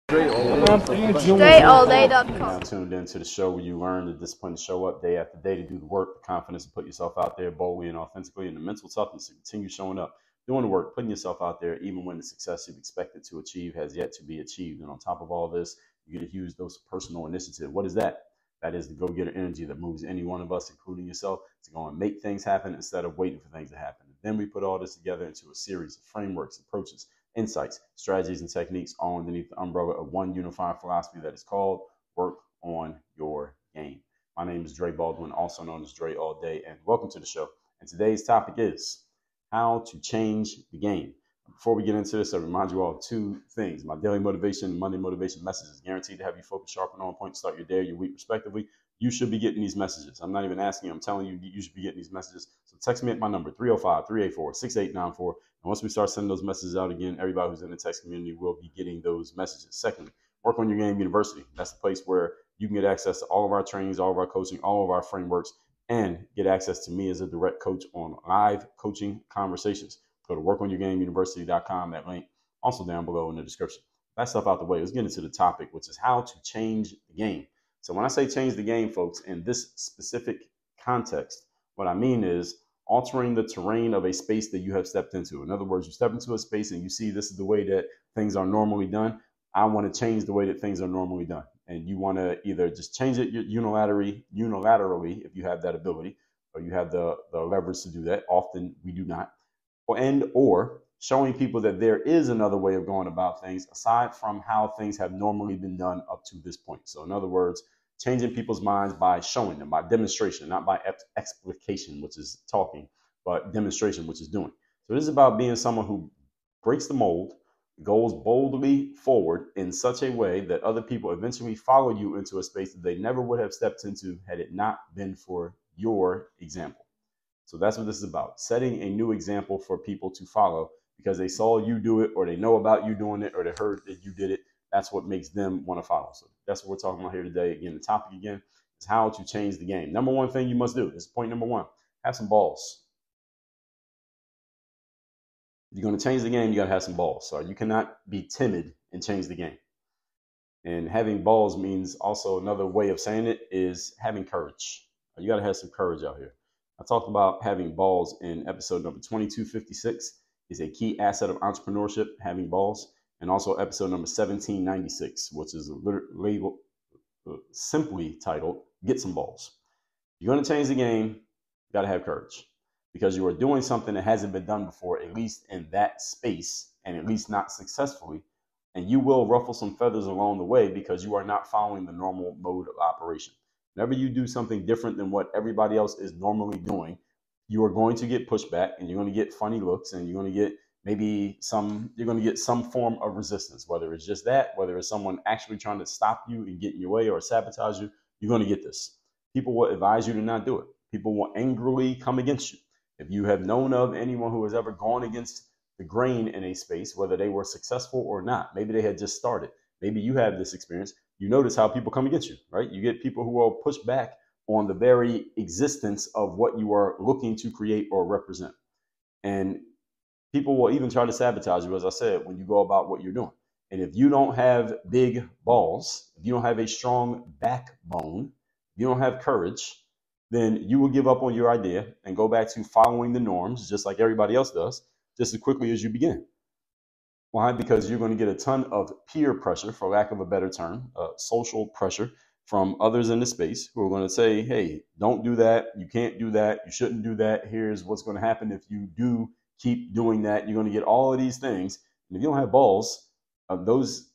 StraihtAllDay.com. Now tuned into the show where you learn the discipline to show up day after day, to do the work, the confidence to put yourself out there boldly and authentically, and the mental toughness to continue showing up, doing the work, putting yourself out there, even when the success you've expected to achieve has yet to be achieved. And on top of all this, you get a huge dose of personal initiative. What is that? That is the go-getter energy that moves any one of us, including yourself, to go and make things happen instead of waiting for things to happen. And then we put all this together into a series of frameworks, approaches, insights, strategies, and techniques, all underneath the umbrella of one unified philosophy that is called work on your game. My name is Dre Baldwin, also known as Dre All Day, and welcome to the show. And today's topic is how to change the game. Before we get into this, I remind you all of two things. My daily motivation and Monday motivation message is guaranteed to have you focused, sharp, and on point to start your day or your week, respectively. You should be getting these messages. I'm not even asking you. I'm telling you, you should be getting these messages. So text me at my number, 305-384-6894. And once we start sending those messages out again, everybody who's in the text community will be getting those messages. Secondly, Work on Your Game University. That's the place where you can get access to all of our trainings, all of our coaching, all of our frameworks, and get access to me as a direct coach on live coaching conversations. Go to workonyourgameuniversity.com. That link also down below in the description. That stuff out the way. Let's get into the topic, which is how to change the game. So when I say change the game, folks, in this specific context, what I mean is altering the terrain of a space that you have stepped into. In other words, you step into a space and you see this is the way that things are normally done. I want to change the way that things are normally done. And you want to either just change it unilaterally if you have that ability, or you have the leverage to do that. Often we do not. Or showing people that there is another way of going about things aside from how things have normally been done up to this point. So in other words, changing people's minds by showing them, by demonstration, not by explication, which is talking, but demonstration, which is doing. So this is about being someone who breaks the mold, goes boldly forward in such a way that other people eventually follow you into a space that they never would have stepped into had it not been for your example. So that's what this is about, setting a new example for people to follow because they saw you do it, or they know about you doing it, or they heard that you did it. That's what makes them want to follow. So that's what we're talking about here today. Again, the topic again is how to change the game. Number one thing you must do, this is point number one, have some balls. If you're going to change the game, you got to have some balls. So you cannot be timid and change the game. And having balls means also another way of saying it is having courage. You got to have some courage out here. I talked about having balls in episode number 2256 is a key asset of entrepreneurship, having balls, and also episode number 1796, which is labeled simply titled Get Some Balls. If you're going to change the game, you got to have courage because you are doing something that hasn't been done before, at least in that space, and at least not successfully. And you will ruffle some feathers along the way because you are not following the normal mode of operation. Whenever you do something different than what everybody else is normally doing, you are going to get pushback and you're going to get funny looks and you're going to get some form of resistance, whether it's just that, whether it's someone actually trying to stop you and get in your way or sabotage you, you're going to get this. People will advise you to not do it. People will angrily come against you. If you have known of anyone who has ever gone against the grain in a space, whether they were successful or not, maybe they had just started, maybe you have this experience, you notice how people come against you, right? You get people who will push back on the very existence of what you are looking to create or represent. And people will even try to sabotage you, as I said, when you go about what you're doing. And if you don't have big balls, if you don't have a strong backbone, if you don't have courage, then you will give up on your idea and go back to following the norms, just like everybody else does, just as quickly as you begin. Why? Because you're going to get a ton of peer pressure, for lack of a better term, social pressure from others in the space who are going to say, hey, don't do that. You can't do that. You shouldn't do that. Here's what's going to happen if you do keep doing that. You're going to get all of these things. And if you don't have balls, those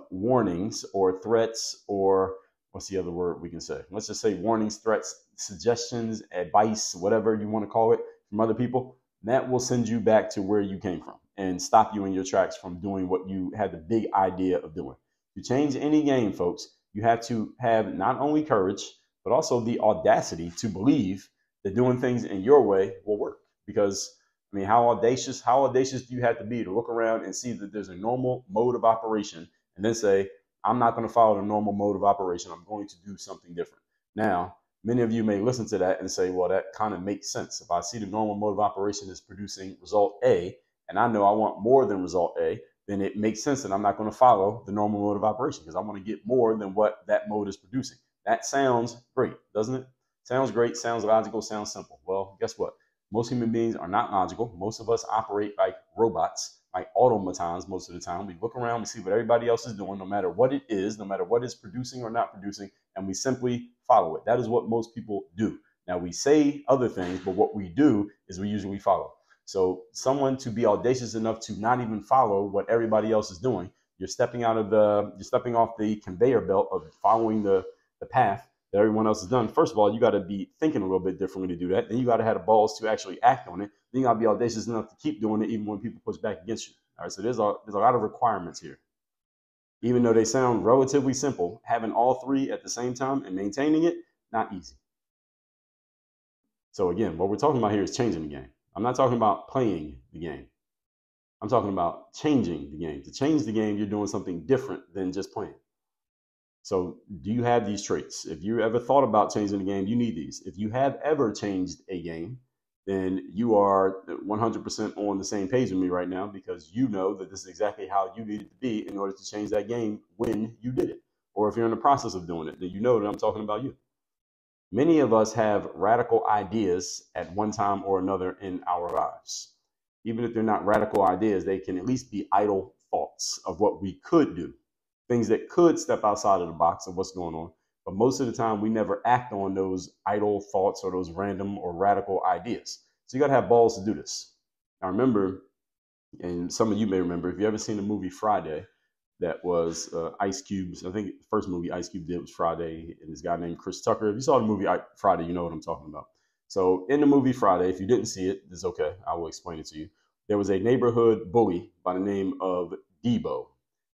warnings or threats, or what's the other word we can say? Let's just say warnings, threats, suggestions, advice, whatever you want to call it, from other people, that will send you back to where you came from and stop you in your tracks from doing what you had the big idea of doing. To change any game, folks, you have to have not only courage, but also the audacity to believe that doing things in your way will work. Because, I mean, how audacious do you have to be to look around and see that there's a normal mode of operation and then say, I'm not going to follow the normal mode of operation. I'm going to do something different. Now, many of you may listen to that and say, well, that kind of makes sense. If I see the normal mode of operation is producing result A, and I know I want more than result A, then it makes sense that I'm not going to follow the normal mode of operation because I want to get more than what that mode is producing. That sounds great, doesn't it? Sounds great, sounds logical, sounds simple. Well, guess what? Most human beings are not logical. Most of us operate like robots, like automatons most of the time. We look around, we see what everybody else is doing, no matter what it is, no matter what it's producing or not producing, and we simply follow it. That is what most people do. Now, we say other things, but what we do is we usually follow. So someone to be audacious enough to not even follow what everybody else is doing, you're stepping off the conveyor belt of following the path that everyone else has done. First of all, you got to be thinking a little bit differently to do that. Then you got to have the balls to actually act on it. Then you got to be audacious enough to keep doing it even when people push back against you. All right, so there's a lot of requirements here. Even though they sound relatively simple, having all three at the same time and maintaining it, not easy. So again, what we're talking about here is changing the game. I'm not talking about playing the game. I'm talking about changing the game. To change the game, you're doing something different than just playing. So do you have these traits? If you ever thought about changing the game, you need these. If you have ever changed a game, then you are 100% on the same page with me right now, because you know that this is exactly how you needed to be in order to change that game when you did it. Or if you're in the process of doing it, then you know that I'm talking about you. Many of us have radical ideas at one time or another in our lives. Even if they're not radical ideas, they can at least be idle thoughts of what we could do. Things that could step outside of the box of what's going on. But most of the time, we never act on those idle thoughts or those random or radical ideas. So you got to have balls to do this. Now, remember, and some of you may remember, if you ever seen the movie Friday, that was Ice Cube's, I think the first movie Ice Cube did was Friday, and this guy named Chris Tucker. If you saw the movie Friday, you know what I'm talking about. So in the movie Friday, if you didn't see it, it's okay. I will explain it to you. There was a neighborhood bully by the name of Debo.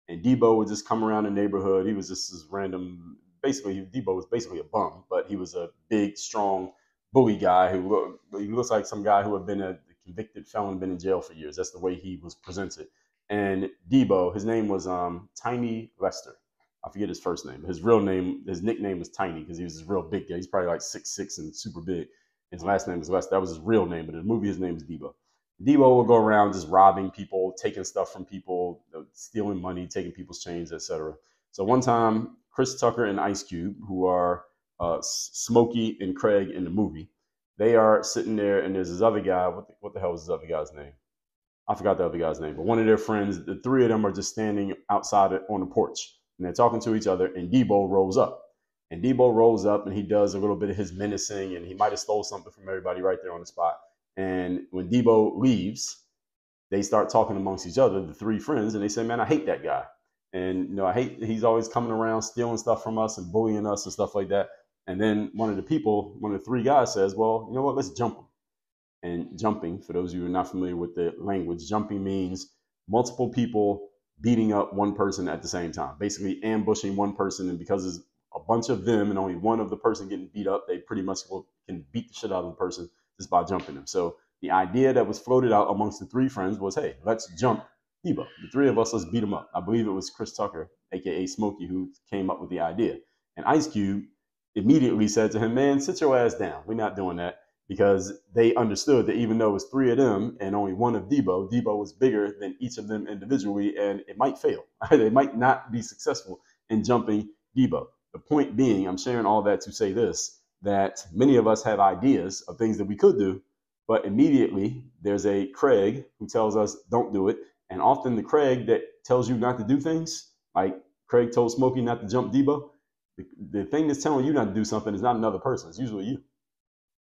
And Debo would just come around the neighborhood. He was just this random, Debo was basically a bum, but he was a big, strong bully guy he looks like some guy who had been a convicted felon, been in jail for years. That's the way he was presented. And Debo, his name was Tiny Lester. I forget his first name. His nickname was Tiny because he was this real big guy. He's probably like 6'6" and super big. His last name was Lester. That was his real name, but in the movie, his name is Debo. Debo will go around just robbing people, taking stuff from people, stealing money, taking people's chains, etc. So one time, Chris Tucker and Ice Cube, who are Smokey and Craig in the movie, they are sitting there, and there's this other guy. What the hell was this other guy's name? I forgot the other guy's name, but one of their friends, the three of them are just standing outside on the porch, and they're talking to each other, and Debo rolls up. And Debo rolls up, and he does a little bit of his menacing, and he might have stole something from everybody right there on the spot. And when Debo leaves, they start talking amongst each other, the three friends, and they say, man, I hate that guy. And, he's always coming around stealing stuff from us and bullying us and stuff like that. And then one of the three guys says, well, you know what, let's jump him. And jumping, for those of you who are not familiar with the language, jumping means multiple people beating up one person at the same time, basically ambushing one person. And because there's a bunch of them and only one of the person getting beat up, they pretty much can beat the shit out of the person just by jumping them. So the idea that was floated out amongst the three friends was, hey, let's jump Debo. The three of us, let's beat him up. I believe it was Chris Tucker, aka Smokey, who came up with the idea. And Ice Cube immediately said to him, man, sit your ass down. We're not doing that, because they understood that even though it was three of them and only one of Debo was bigger than each of them individually, and it might fail. They might not be successful in jumping Debo. The point being, I'm sharing all that to say this, that many of us have ideas of things that we could do, but immediately there's a Craig who tells us don't do it. And often the Craig that tells you not to do things, like Craig told Smokey not to jump Debo, the thing that's telling you not to do something is not another person. It's usually you.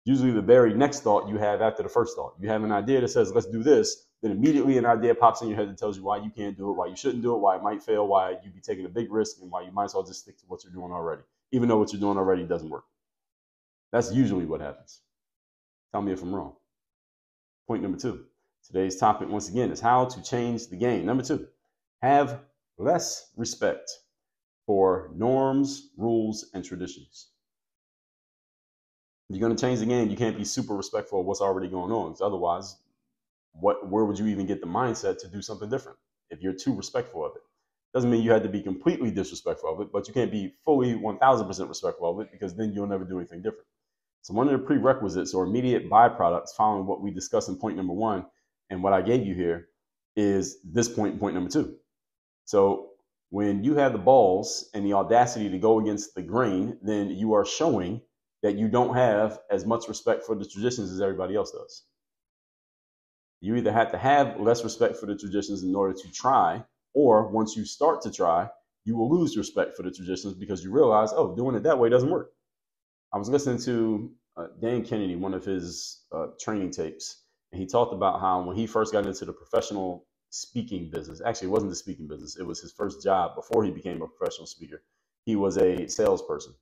Usually the very next thought you have after the first thought. You have an idea that says, let's do this. Then immediately an idea pops in your head that tells you why you can't do it, why you shouldn't do it, why it might fail, why you'd be taking a big risk, and why you might as well just stick to what you're doing already, even though what you're doing already doesn't work. That's usually what happens. Tell me if I'm wrong. Point number 2. Today's topic, once again, is how to change the game. Number 2, have less respect for norms, rules, and traditions. If you're going to change the game, you can't be super respectful of what's already going on, because otherwise, where would you even get the mindset to do something different if you're too respectful of it? Doesn't mean you had to be completely disrespectful of it, but you can't be fully 1000% respectful of it, because then you'll never do anything different. So one of the prerequisites or immediate byproducts following what we discussed in point number 1 and what I gave you here is this point number two. So when you have the balls and the audacity to go against the grain, then you are showing that you don't have as much respect for the traditions as everybody else does. You either have to have less respect for the traditions in order to try, or once you start to try, you will lose respect for the traditions because you realize, oh, doing it that way doesn't work. I was listening to Dan Kennedy, one of his training tapes, and he talked about how when he first got into the professional speaking business, actually, it wasn't the speaking business, it was his first job before he became a professional speaker. He was a salesperson.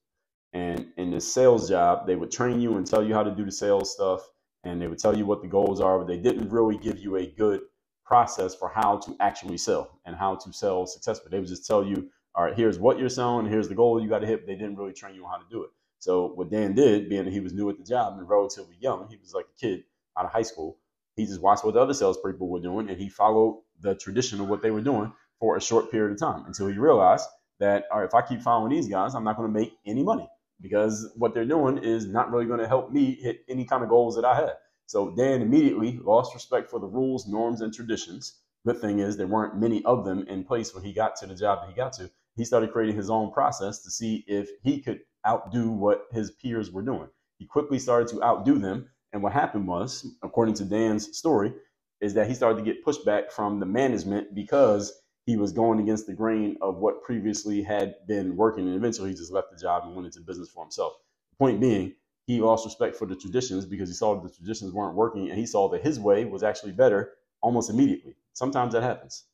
And in the sales job, they would train you and tell you how to do the sales stuff, and they would tell you what the goals are, but they didn't really give you a good process for how to actually sell and how to sell successfully. They would just tell you, all right, here's what you're selling, here's the goal you got to hit, but they didn't really train you on how to do it. So what Dan did, being that he was new at the job and relatively young, he was like a kid out of high school, he just watched what the other salespeople were doing, and he followed the tradition of what they were doing for a short period of time until he realized that, all right, if I keep following these guys, I'm not going to make any money because what they're doing is not really going to help me hit any kind of goals that I have. So Dan immediately lost respect for the rules, norms, and traditions. Good thing is there weren't many of them in place when he got to the job that he got to. He started creating his own process to see if he could outdo what his peers were doing. He quickly started to outdo them. And what happened was, according to Dan's story, is that he started to get pushback from the management because he was going against the grain of what previously had been working. And eventually he just left the job and went into business for himself. The point being, he lost respect for the traditions because he saw that the traditions weren't working, and he saw that his way was actually better almost immediately. Sometimes that happens.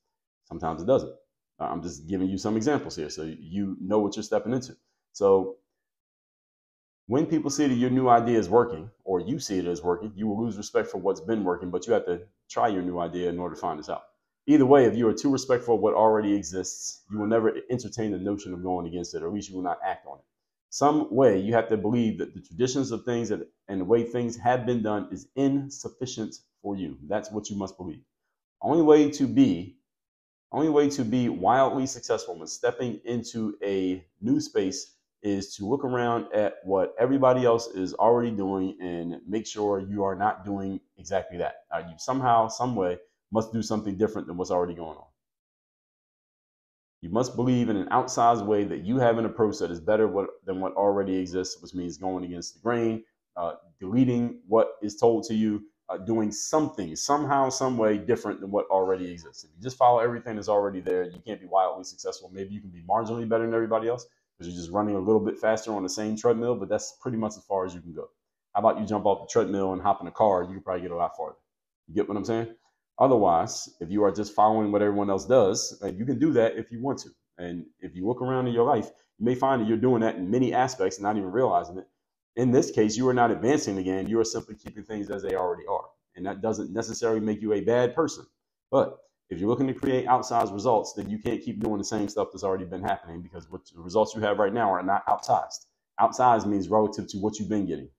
Sometimes it doesn't. I'm just giving you some examples here so you know what you're stepping into. So when people see that your new idea is working, or you see it as working, you will lose respect for what's been working, but you have to try your new idea in order to find this out. Either way, if you are too respectful of what already exists, you will never entertain the notion of going against it, or at least you will not act on it. Some way you have to believe that the traditions of things and the way things have been done is insufficient for you. That's what you must believe. Only way to be wildly successful when stepping into a new space is to look around at what everybody else is already doing and make sure you are not doing exactly that. You somehow, some way, must do something different than what's already going on. You must believe in an outsized way that you have an approach that is better than what already exists, which means going against the grain, deleting what is told to you, doing something, somehow, some way different than what already exists. If you just follow everything that's already there, you can't be wildly successful. Maybe you can be marginally better than everybody else because you're just running a little bit faster on the same treadmill, but that's pretty much as far as you can go. How about you jump off the treadmill and hop in a car? You can probably get a lot farther. You get what I'm saying? Otherwise, if you are just following what everyone else does, you can do that if you want to. And if you look around in your life, you may find that you're doing that in many aspects and not even realizing it. In this case, you are not advancing the game. You are simply keeping things as they already are. And that doesn't necessarily make you a bad person. But if you're looking to create outsized results, then you can't keep doing the same stuff that's already been happening because what the results you have right now are not outsized. Outsized means relative to what you've been getting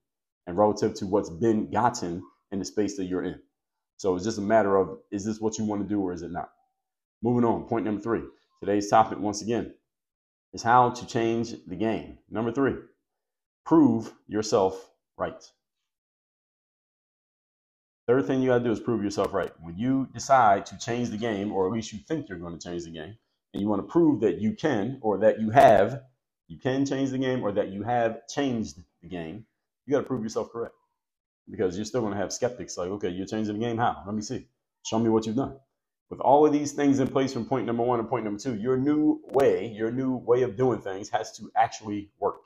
and relative to what's been gotten in the space that you're in. So it's just a matter of, is this what you want to do or is it not? Moving on, point number 3. Today's topic, once again, is how to change the game. Number 3, prove yourself right. Third thing you got to do is prove yourself right. When you decide to change the game, or at least you think you're going to change the game, and you want to prove that you can, or that you can change the game, or that you have changed the game, you got to prove yourself correct. Because you're still going to have skeptics like, okay, you're changing the game. How? Let me see. Show me what you've done. With all of these things in place from point number 1 and point number 2, your new way of doing things has to actually work.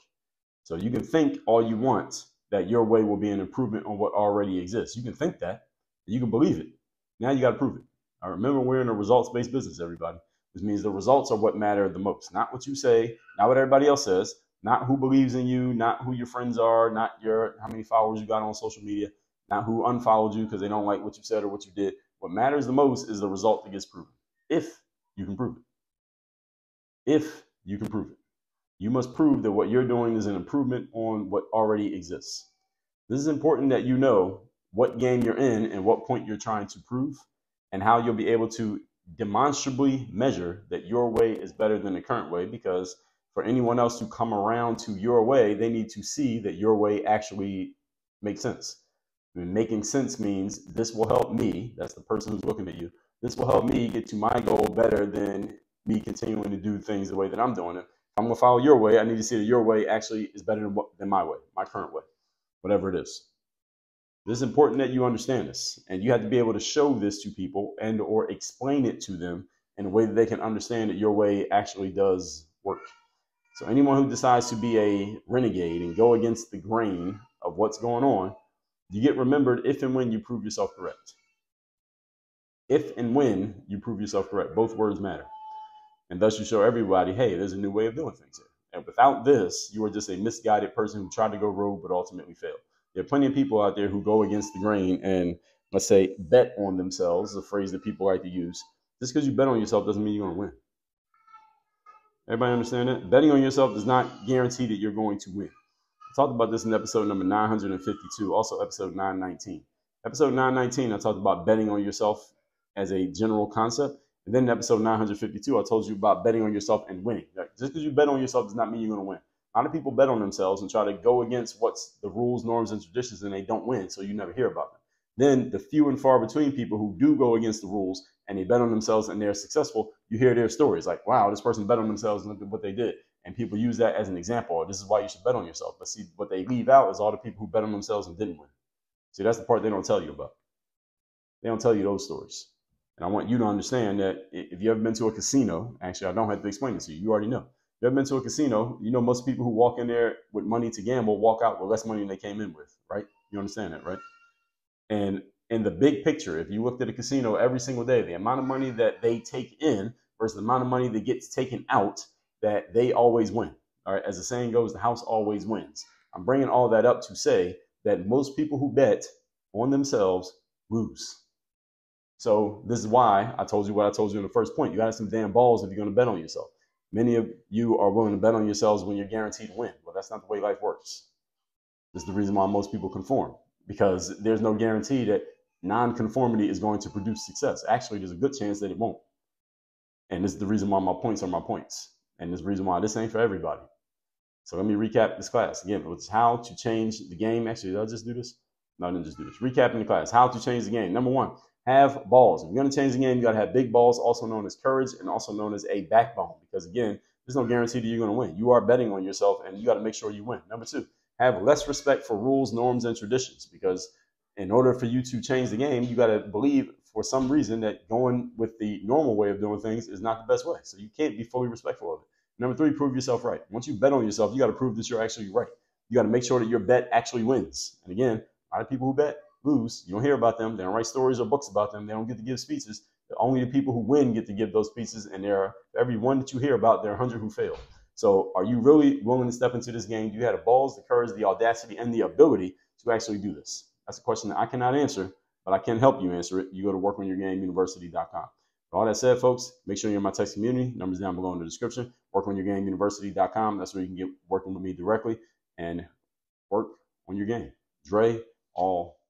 So you can think all you want that your way will be an improvement on what already exists. You can think that, you can believe it. Now you got to prove it. I remember we're in a results-based business, everybody. Which means the results are what matter the most. Not what you say, not what everybody else says, not who believes in you, not who your friends are, not how many followers you got on social media, not who unfollowed you because they don't like what you said or what you did. What matters the most is the result that gets proven. If you can prove it. If you can prove it. You must prove that what you're doing is an improvement on what already exists. This is important that you know what game you're in and what point you're trying to prove and how you'll be able to demonstrably measure that your way is better than the current way, because for anyone else to come around to your way, they need to see that your way actually makes sense. I mean, making sense means this will help me, that's the person who's looking at you, This will help me get to my goal better than me continuing to do things the way that I'm doing it. If I'm going to follow your way, I need to see that your way actually is better than my way, my current way, whatever it is. This is important that you understand this, and you have to be able to show this to people and or explain it to them in a way that they can understand that your way actually does work. So anyone who decides to be a renegade and go against the grain of what's going on, you get remembered if and when you prove yourself correct. If and when you prove yourself correct, both words matter. And thus you show everybody, hey, there's a new way of doing things here. And without this, you are just a misguided person who tried to go rogue but ultimately failed. There are plenty of people out there who go against the grain and, let's say, bet on themselves, a phrase that people like to use. Just because you bet on yourself doesn't mean you're going to win. Everybody understand that? Betting on yourself does not guarantee that you're going to win. I talked about this in episode number 952, also episode 919. Episode 919, I talked about betting on yourself as a general concept. And then in episode 952, I told you about betting on yourself and winning. Just because you bet on yourself does not mean you're going to win. A lot of people bet on themselves and try to go against what's the rules, norms, and traditions, and they don't win, so you never hear about them. Then the few and far between people who do go against the rules and they bet on themselves and they're successful, you hear their stories like, wow, this person bet on themselves and look at what they did. And people use that as an example. This is why you should bet on yourself. But see, what they leave out is all the people who bet on themselves and didn't win. See, that's the part they don't tell you about. They don't tell you those stories. And I want you to understand that if you ever been to a casino, actually, I don't have to explain it to you. You already know. If you ever been to a casino, you know most people who walk in there with money to gamble walk out with less money than they came in with, right? You understand that, right? And in the big picture, if you looked at a casino every single day, the amount of money that they take in versus the amount of money that gets taken out, that they always win. All right, as the saying goes, the house always wins. I'm bringing all that up to say that most people who bet on themselves lose. So this is why I told you what I told you in the first point. You got to have some damn balls if you're going to bet on yourself. Many of you are willing to bet on yourselves when you're guaranteed to win. Well, that's not the way life works. This is the reason why most people conform, because there's no guarantee that non-conformity is going to produce success. Actually, there's a good chance that it won't. And this is the reason why my points are my points. And this is the reason why this ain't for everybody. So let me recap this class. Again, it's how to change the game. Actually, did I just do this? No, I didn't just do this. Recapping the class. How to change the game. Number one, have balls. If you're going to change the game, you got to have big balls, also known as courage and also known as a backbone. Because again, there's no guarantee that you're going to win. You are betting on yourself and you got to make sure you win. Number two, have less respect for rules, norms, and traditions. Because in order for you to change the game, you got to believe for some reason that going with the normal way of doing things is not the best way. So you can't be fully respectful of it. Number three, prove yourself right. Once you bet on yourself, you got to prove that you're actually right. You got to make sure that your bet actually wins. And again, a lot of people who bet lose. You don't hear about them. They don't write stories or books about them. They don't get to give speeches. Only the people who win get to give those speeches. And there are, for every one that you hear about, there are 100 who fail. So are you really willing to step into this game? Do you have the balls, the courage, the audacity, and the ability to actually do this? That's a question that I cannot answer, but I can help you answer it. You go to workonyourgameuniversity.com. For all that said, folks, make sure you're in my text community. Numbers down below in the description. Workonyourgameuniversity.com. That's where you can get working with me directly and work on your game. Dre, all